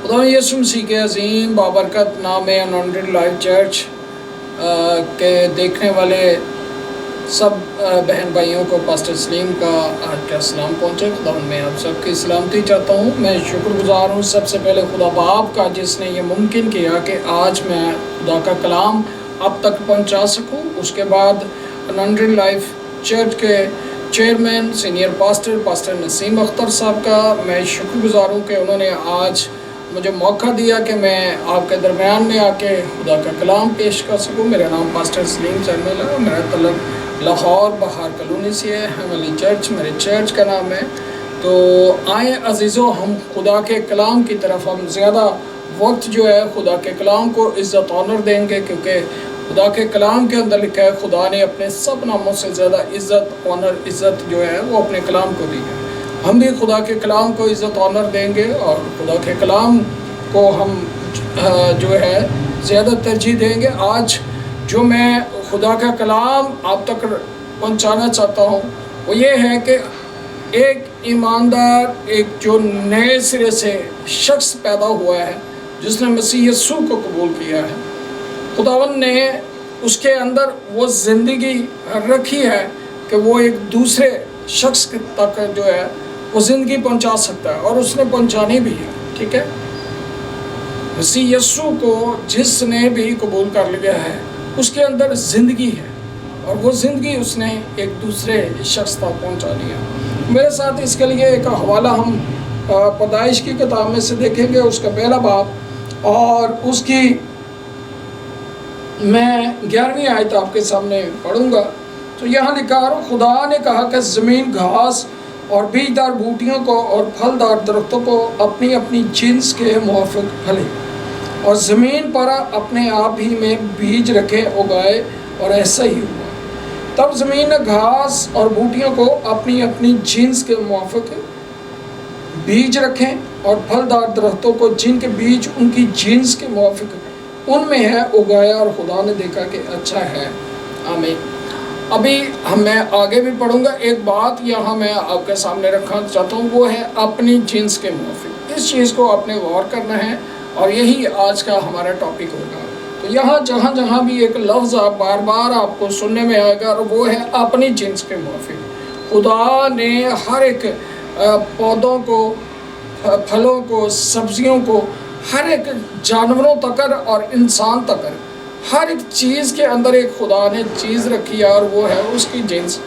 خدا یسوع مسیح کے عظیم بابرکت نام انوائنٹڈ لائف چرچ کے دیکھنے والے سب بہن بھائیوں کو پاسٹر سلیم کا آج کا سلام پہنچے۔ خدا میں آپ سب کی سلامتی چاہتا ہوں۔ میں شکر گزار ہوں سب سے پہلے خدا باپ کا، جس نے یہ ممکن کیا کہ آج میں خدا کا کلام اب تک پہنچا سکوں۔ اس کے بعد انوائنٹڈ لائف چرچ کے چیئرمین سینئر پاسٹر نسیم اختر صاحب کا میں شکر گزار ہوں کہ انہوں نے آج مجھے موقع دیا کہ میں آپ کے درمیان میں آ کے خدا کا کلام پیش کر سکوں۔ میرا نام پاسٹر سلیم چرمل ہے، میرا تعلق لاہور بہار کالونی سے ہے، ہیملی چرچ میرے چرچ کا نام ہے۔ تو آئیں عزیزو، ہم خدا کے کلام کی طرف ہم زیادہ وقت جو ہے خدا کے کلام کو عزت آنر دیں گے، کیونکہ خدا کے کلام کے اندر لکھا ہے خدا نے اپنے سب ناموں سے زیادہ عزت جو ہے وہ اپنے کلام کو دی ہے۔ ہم بھی خدا کے کلام کو عزت آنر دیں گے اور خدا کے کلام کو ہم جو ہے زیادہ ترجیح دیں گے۔ آج جو میں خدا کا کلام آپ تک پہنچانا چاہتا ہوں وہ یہ ہے کہ ایک ایماندار، ایک جو نئے سرے سے شخص پیدا ہوا ہے جس نے مسیح یسوع کو قبول کیا ہے، خداوند نے اس کے اندر وہ زندگی رکھی ہے کہ وہ ایک دوسرے شخص تک جو ہے وہ زندگی پہنچا سکتا ہے، اور اس نے پہنچانی بھی ہے۔ ٹھیک ہے، مسیح یسوع کو جس نے بھی قبول کر لیا ہے اس کے اندر زندگی ہے، اور وہ زندگی اس نے ایک دوسرے شخص تک پہنچا دیا۔ میرے ساتھ اس کے لیے ایک حوالہ ہم پیدائش کی کتاب میں سے دیکھیں گے، اس کا پہلا باب، اور اس کی میں 11ویں آیت آپ کے سامنے پڑھوں گا۔ تو یہاں لکھا، خدا نے کہا کہ زمین گھاس اور بیجدار بوٹیوں کو اور پھلدار درختوں کو اپنی اپنی جنس کے موافق پھلے، اور زمین پر اپنے آپ ہی میں بیج رکھے اگائے، اور ایسا ہی ہوا۔ تب زمین نے گھاس اور بوٹیوں کو اپنی اپنی جنس کے موافق بیج رکھے، اور پھلدار درختوں کو جن کے بیج ان کی جنس کے موافق ان میں ہے اگایا، اور خدا نے دیکھا کہ اچھا ہے۔ آمین۔ ابھی میں آگے بھی پڑھوں گا۔ ایک بات یہاں میں آپ کے سامنے رکھنا چاہتا ہوں، وہ ہے اپنی جنس کے موافق۔ اس چیز کو آپ نے غور کرنا ہے، اور یہی آج کا ہمارا ٹاپک ہوگا۔ تو یہاں جہاں بھی ایک لفظ بار بار آپ کو سننے میں آئے گا، اور وہ ہے اپنی جنس کے موافق۔ خدا نے ہر ایک پودوں کو، پھلوں کو، سبزیوں کو، ہر ایک جانوروں تک اور انسان تک، ہر ایک چیز کے اندر ایک خدا نے چیز رکھی ہے، اور وہ ہے اس کی جنس۔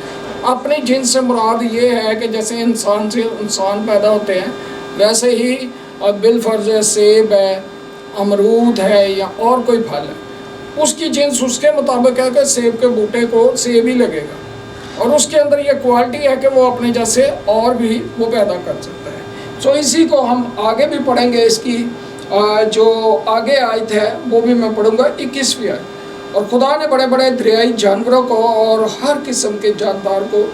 اپنی جنس سے مراد یہ ہے کہ جیسے انسان سے انسان پیدا ہوتے ہیں، ویسے ہی بالفرض سیب ہے، امرود ہے، یا اور کوئی پھل ہے، اس کی جنس اس کے مطابق ہے کہ سیب کے بوٹے کو سیب ہی لگے گا، اور اس کے اندر یہ کوالٹی ہے کہ وہ اپنے جیسے اور بھی وہ پیدا کر سکتا ہے۔ سو اسی کو ہم آگے بھی پڑھیں گے۔ اس کی جو آگے آیت ہے وہ بھی میں پڑھوں گا، 21ویں آیت۔ اور خدا نے بڑے بڑے دریائی جانوروں کو اور ہر قسم کے جاندار کو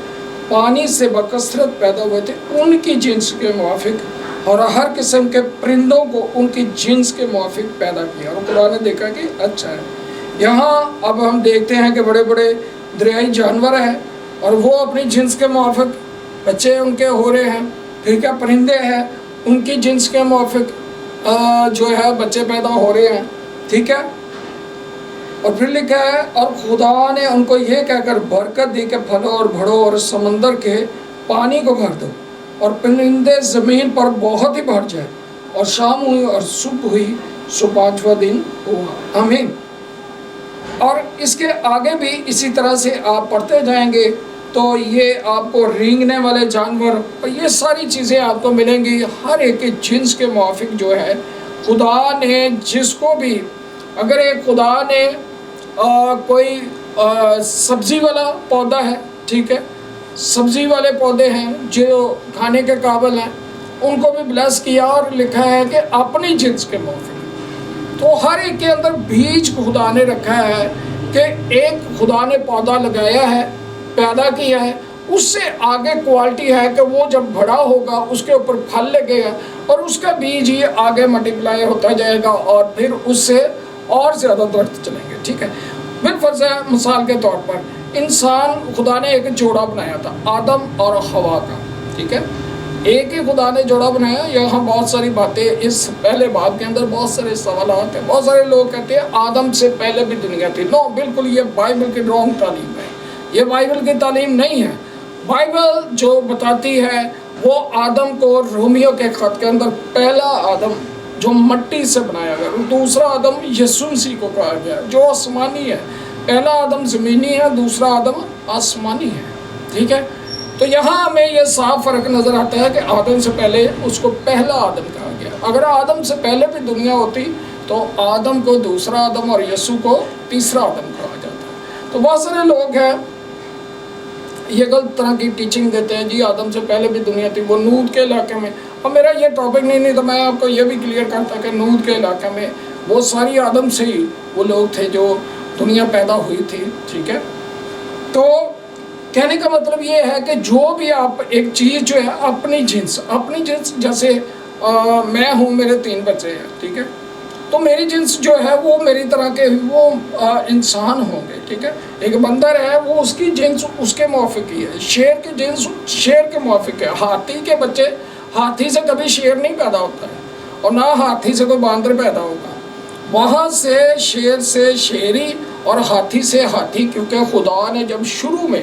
پانی سے بکثرت پیدا ہوئے تھے ان کی جنس کے موافق، اور ہر قسم کے پرندوں کو ان کی جنس کے موافق پیدا کیا، اور خدا نے دیکھا کہ اچھا ہے۔ یہاں اب ہم دیکھتے ہیں کہ بڑے بڑے دریائی جانور ہیں، اور وہ اپنی جنس کے موافق بچے ان کے ہو رہے ہیں۔ پھر کیا پرندے ہیں، ان کی جنس کے موافق جو ہے بچے پیدا ہو رہے ہیں۔ ٹھیک ہے، اور پھر لکھا ہے، اور خدا نے ان کو یہ کہہ کر برکت دی کہ پھلو اور بڑھو، اور سمندر کے پانی کو بھر دو، اور پرندے زمین پر بہت ہی بڑھ جائے۔ اور شام ہوئی اور صبح ہوئی، سو 5واں دن ہوا۔ آمین۔ اور اس کے آگے بھی اسی طرح سے آپ پڑھتے جائیں گے تو یہ آپ کو رینگنے والے جانور اور یہ ساری چیزیں آپ کو ملیں گی، ہر ایک جنس کے موافق جو ہے خدا نے جس کو بھی، اگر ایک خدا نے کوئی سبزی والا پودا ہے، ٹھیک ہے، سبزی والے پودے ہیں جو کھانے کے قابل ہیں، ان کو بھی بلیس کیا، اور لکھا ہے کہ اپنی جنس کے موافق۔ تو ہر ایک کے اندر بیج خدا نے رکھا ہے کہ ایک خدا نے پودا لگایا ہے، پیدا کیا ہے، اس سے آگے کوالٹی ہے کہ وہ جب بڑا ہوگا اس کے اوپر پھل لگے گا، اور اس کا بیج ہی آگے ملٹیپلائی ہوتا جائے گا، اور پھر اس سے اور زیادہ درخت چلیں گے۔ ٹھیک ہے، بالفرض ہے، مثال کے طور پر انسان، خدا نے ایک جوڑا بنایا تھا، آدم اور حوا کا۔ ٹھیک ہے، ایک ہی خدا نے جوڑا بنایا۔ یہاں بہت ساری باتیں اس پہلے باب کے اندر بہت سارے سوالات ہیں۔ بہت سارے لوگ کہتے ہیں آدم سے پہلے بھی دنیا تھی۔ نو، بالکل یہ بائبل کی رانگ تعلیم ہے، یہ بائبل کی تعلیم نہیں ہے۔ بائبل جو بتاتی ہے وہ آدم کو رومیو کے خط کے اندر پہلا آدم جو مٹی سے بنایا گیا، دوسرا آدم یسوع مسیح کو کہا گیا جو آسمانی ہے۔ پہلا آدم زمینی ہے، دوسرا آدم آسمانی ہے، ٹھیک ہے۔ تو یہاں ہمیں یہ صاف فرق نظر آتا ہے کہ آدم سے پہلے اس کو پہلا آدم کہا گیا۔ اگر آدم سے پہلے بھی دنیا ہوتی تو آدم کو دوسرا آدم اور یسوع کو تیسرا آدم کہا جاتا۔ تو بہت سارے لوگ ہیں یہ غلط طرح کی ٹیچنگ دیتے ہیں، جی آدم سے پہلے بھی دنیا تھی، وہ نود کے علاقے میں۔ اور میرا یہ ٹاپک نہیں تو میں آپ کو یہ بھی کلیئر کرتا کہ نود کے علاقے میں وہ ساری آدم سے ہی وہ لوگ تھے جو دنیا پیدا ہوئی تھی، ٹھیک ہے۔ تو کہنے کا مطلب یہ ہے کہ جو بھی آپ ایک چیز جو ہے اپنی جنس جیسے میں ہوں، میرے 3 بچے ہیں، ٹھیک ہے، تو میری جنس جو ہے وہ میری طرح کے وہ انسان ہوں گے، ٹھیک ہے۔ ایک بندر ہے وہ اس کی جنس اس کے موافق ہی ہے، شیر کی جنس شیر کے موافق ہے۔ ہاتھی کے بچے، ہاتھی سے کبھی شیر نہیں پیدا ہوتا ہے اور نہ ہاتھی سے کوئی باندر پیدا ہوگا، وہاں سے شیر سے شیری اور ہاتھی سے ہاتھی، کیونکہ خدا نے جب شروع میں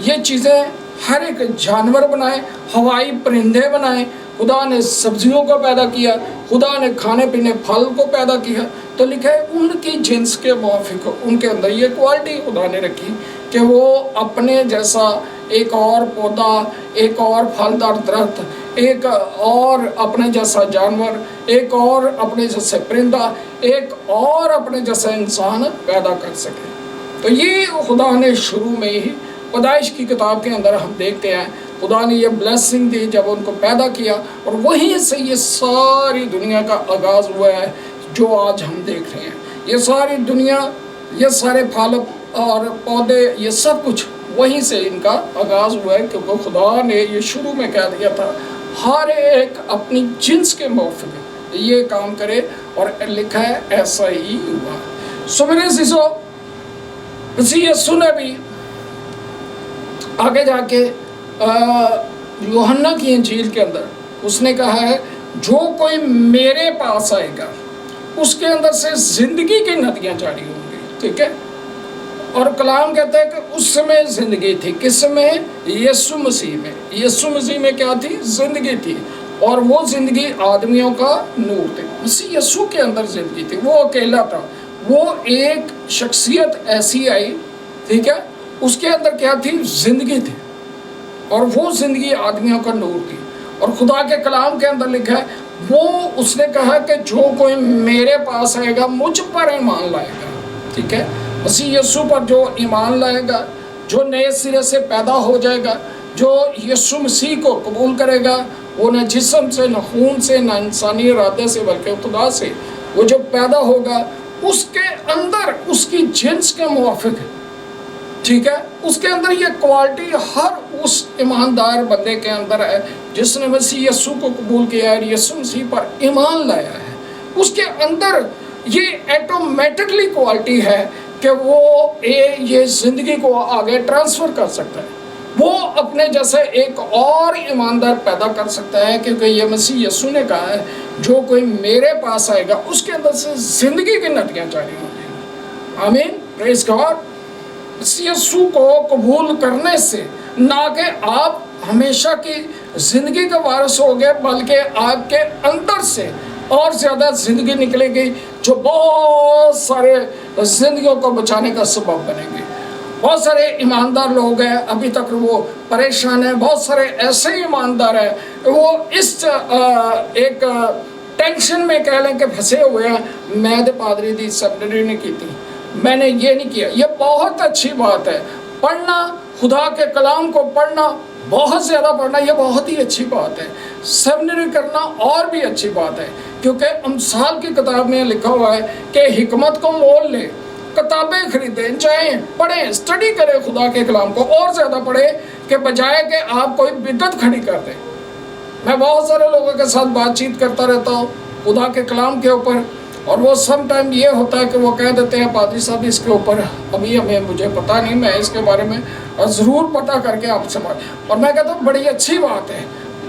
یہ چیزیں ہر ایک جانور بنائے، ہوائی پرندے بنائے، خدا نے سبزیوں کو پیدا کیا، خدا نے کھانے پینے پھل کو پیدا کیا، تو لکھا ہے ان کی جنس کے موافق ان کے اندر یہ کوالٹی خدا نے رکھی کہ وہ اپنے جیسا ایک اور پودا، ایک اور پھلدار درخت، ایک اور اپنے جیسا جانور، ایک اور اپنے جیسے پرندہ، ایک اور اپنے جیسا انسان پیدا کر سکے۔ تو یہ خدا نے شروع میں ہی پیدائش کی کتاب کے اندر ہم دیکھتے ہیں خدا نے یہ بلیسنگ دی جب ان کو پیدا کیا، اور وہیں سے یہ ساری دنیا کا آغاز ہوا ہے جو آج ہم دیکھ رہے ہیں۔ یہ ساری دنیا، یہ سارے پھل اور پودے، یہ سب کچھ وہیں سے ان کا آغاز ہوا ہے، کیونکہ خدا نے یہ شروع میں کہہ دیا تھا ہر ایک اپنی جنس کے موافق یہ کام کرے، اور لکھا ہے ایسا ہی ہوا۔ سو میرے عزیزو، مسیح یسوع نے بھی آگے جا کے یوحنا کی انجیل کے اندر اس نے کہا ہے جو کوئی میرے پاس آئے گا اس کے اندر سے زندگی کی ندیاں جاری ہوں گی، ٹھیک ہے۔ اور کلام کہتا ہے کہ اس میں زندگی تھی، کس میں؟ یسوع مسیح میں۔ یسوع مسیح میں کیا تھی؟ زندگی تھی، اور وہ زندگی آدمیوں کا نور تھی۔ مسیح یسوع کے اندر زندگی تھی، وہ اکیلا تھا، وہ ایک شخصیت ایسی آئی، ٹھیک ہے، اس کے اندر کیا تھی؟ زندگی تھی، اور وہ زندگی آدمیوں کا نور تھی۔ اور خدا کے کلام کے اندر لکھا ہے وہ اس نے کہا کہ جو کوئی میرے پاس آئے گا مجھ پر ایمان لائے گا، ٹھیک ہے۔ مسیح یسوع پر جو ایمان لائے گا، جو نئے سرے سے پیدا ہو جائے گا، جو یسوع مسیح کو قبول کرے گا، وہ نہ جسم سے، نہ خون سے، نہ انسانی ارادے سے، بلکہ خدا سے وہ جو پیدا ہوگا اس کے اندر اس کی جنس کے موافق ہے، ٹھیک ہے۔ اس کے اندر یہ کوالٹی ہر اس ایماندار بندے کے اندر ہے جس نے مسیح یسوع کو قبول کیا ہے، یسوع مسیح پر ایمان لایا ہے، اس کے اندر یہ ایٹومیٹکلی کوالٹی ہے کہ وہ یہ زندگی کو آگے ٹرانسفر کر سکتا ہے، وہ اپنے جیسے ایک اور ایماندار پیدا کر سکتا ہے، کیونکہ یہ مسیح یسوع نے کہا ہے جو کوئی میرے پاس آئے گا اس کے اندر سے زندگی کی ندیاں جاری ہو جائیں گی۔ آمین، پریز گاڈ۔ مسیح یسوع کو قبول کرنے سے نہ کہ آپ ہمیشہ کی زندگی کا وارث ہو گئے، بلکہ آپ کے اندر سے اور زیادہ زندگی نکلے گی جو بہت سارے زندگیوں کو بچانے کا سبب بنے گی۔ بہت سارے ایماندار لوگ ہیں ابھی تک وہ پریشان ہیں، بہت سارے ایسے ہی ایماندار ہیں وہ اس ایک ٹینشن میں کہہ لیں کہ پھنسے ہوئے ہیں، میں تو پادری دی سیمنری نہیں کی تھی، میں نے یہ نہیں کیا۔ یہ بہت اچھی بات ہے، پڑھنا، خدا کے کلام کو پڑھنا، بہت زیادہ پڑھنا، یہ بہت ہی اچھی بات ہے۔ سیمنری کرنا اور بھی اچھی بات ہے، کیونکہ امثال کی کتاب میں لکھا ہوا ہے کہ حکمت کو مول لے، کتابیں خریدیں، جائیں، پڑھیں، اسٹڈی کریں خدا کے کلام کو، اور زیادہ پڑھیں کہ بجائے کہ آپ کوئی بدعت کھڑی کر دیں۔ میں بہت سارے لوگوں کے ساتھ بات چیت کرتا رہتا ہوں خدا کے کلام کے اوپر، اور وہ سم ٹائم یہ ہوتا ہے کہ وہ کہہ دیتے ہیں پادری صاحب اس کے اوپر ابھی مجھے پتہ نہیں، میں اس کے بارے میں ضرور پتہ کر کے آپ سے بات، اور میں کہتا ہوں بڑی اچھی بات ہے،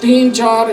3-4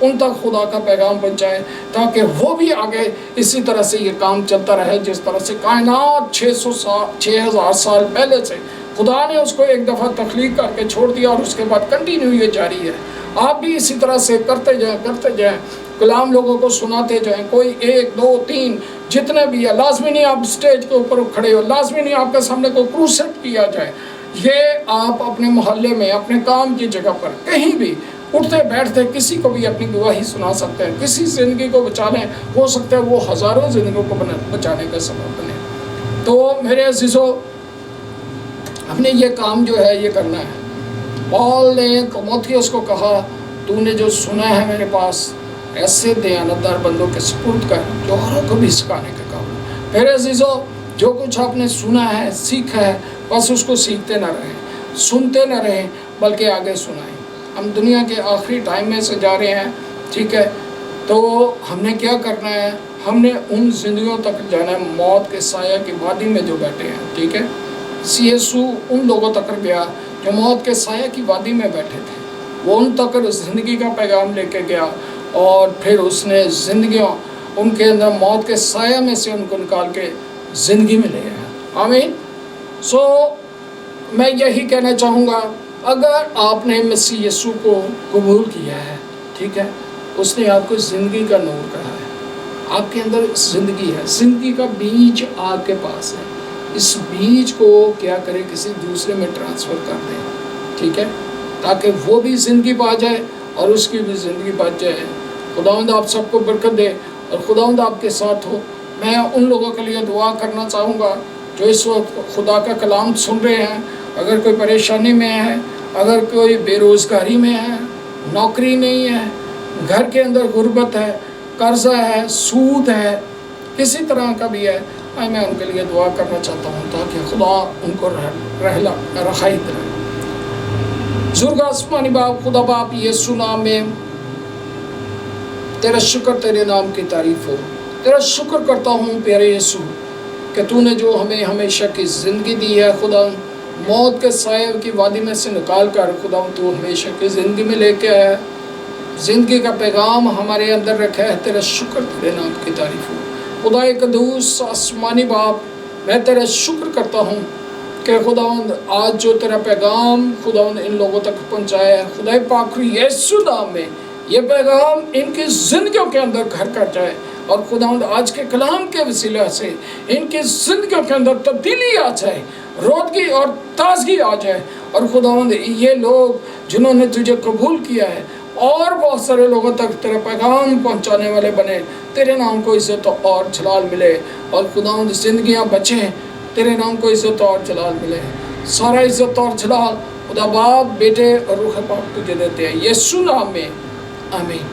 ان تک خدا کا پیغام پہنچائے، تاکہ وہ بھی آگے اسی طرح سے یہ کام چلتا رہے جس طرح سے کائنات 6,000 سال پہلے سے خدا نے اس کو ایک دفعہ تخلیق کر کے چھوڑ دیا اور اس کے بعد کنٹینیو یہ جاری ہے۔ آپ بھی اسی طرح سے کرتے جائیں، کلام لوگوں کو سناتے جائیں، کوئی 1 2 3 جتنے بھی ہے، لازمی نہیں آپ سٹیج کے اوپر کھڑے ہو، لازمی نہیں آپ کے سامنے کوئی کروسیٹ کیا جائے، یہ آپ اپنے محلے میں، اپنے کام کی جگہ پر، کہیں بھی اٹھتے بیٹھتے کسی کو بھی اپنی گواہی سنا سکتے ہیں، کسی زندگی کو بچانے، ہو سکتا ہے وہ ہزاروں زندگیوں کو بچانے کا سبب بنے۔ تو میرے عزیزو، ہم نے یہ کام جو ہے یہ کرنا ہے۔ پال نے تیموتھیوس کو کہا، تو نے جو سنا ہے میرے پاس، ایسے دیانتدار بندوں کے سپرد کر جو اوروں کو بھی سکھانے کا کام۔ میرے عزیزو، جو کچھ آپ نے سنا ہے، سیکھا ہے، بس اس کو سیکھتے نہ رہیں، سنتے نہ رہیں، بلکہ آگے سنائیں۔ ہم دنیا کے آخری ٹائم میں سے جا رہے ہیں، ٹھیک ہے، تو ہم نے کیا کرنا ہے؟ ہم نے ان زندگیوں تک جانا ہے، موت کے سایہ کی وادی میں جو بیٹھے ہیں، ٹھیک ہے۔ یسوع ان لوگوں تک گیا جو موت کے سایہ کی وادی میں بیٹھے تھے، وہ ان تک زندگی کا پیغام لے کے گیا، اور پھر اس نے زندگیوں ان کے اندر موت کے سایہ میں سے ان کو نکال کے زندگی میں لے آیا۔ آمین۔ میں یہی کہنا چاہوں گا، اگر آپ نے مسیح یسوع کو قبول کیا ہے، ٹھیک ہے، اس نے آپ کو زندگی کا نور کہا ہے، آپ کے اندر زندگی ہے، زندگی کا بیج آپ کے پاس ہے، اس بیج کو کیا کرے؟ کسی دوسرے میں ٹرانسفر کر دیں، ٹھیک ہے، تاکہ وہ بھی زندگی پا جائے اور اس کی بھی زندگی بچ جائے۔ خداوند آپ سب کو برکت دے اور خداوند آپ کے ساتھ ہو۔ میں ان لوگوں کے لیے دعا کرنا چاہوں گا جو اس وقت خدا کا کلام سن رہے ہیں، اگر کوئی پریشانی میں ہے، اگر کوئی بے روزگاری میں ہے، نوکری نہیں ہے، گھر کے اندر غربت ہے، قرضہ ہے، سود ہے، کسی طرح کا بھی ہے، میں ان کے لیے دعا کرنا چاہتا ہوں تاکہ خدا ان کو رہائی دے۔ بزرگ آسمانی باپ، خدا باپ، یسوع نام میں تیرا شکر، تیرے نام کی تعریف ہو۔ تیرا شکر کرتا ہوں پیارے یسوع کہ تو نے جو ہمیں ہمیشہ کی زندگی دی ہے، خدا موت کے سائے کی وادی میں سے نکال کر خدا تو ہمیشہ کی زندگی میں لے کے آیا ہے، زندگی کا پیغام ہمارے اندر رکھا ہے۔ تیرا شکر، تیرے نام کی تعریف ہو۔ خدا قدوس آسمانی باپ، میں تیرا شکر کرتا ہوں کہ خداوند آج جو تیرا پیغام خداوند ان لوگوں تک پہنچایا ہے، خدا پاک یسوع نام میں یہ پیغام ان کی زندگیوں کے اندر گھر کر جائے، اور خداوند آج کے کلام کے وسیلہ سے ان کی زندگیوں کے اندر تبدیلی آ جائے، رودگی اور تازگی آ جائے، اور خداوند یہ لوگ جنہوں نے تجھے قبول کیا ہے اور بہت سارے لوگوں تک تیرا پیغام پہنچانے والے بنے، تیرے نام کو عزت اور جلال ملے، اور خداوند زندگیاں بچیں، تیرے نام کو عزت اور جلال ملے۔ سارا عزت اور جلال خدا باپ، بیٹے اور روح پاک تجھے دیتے ہیں، یسوع نام میں، آمین۔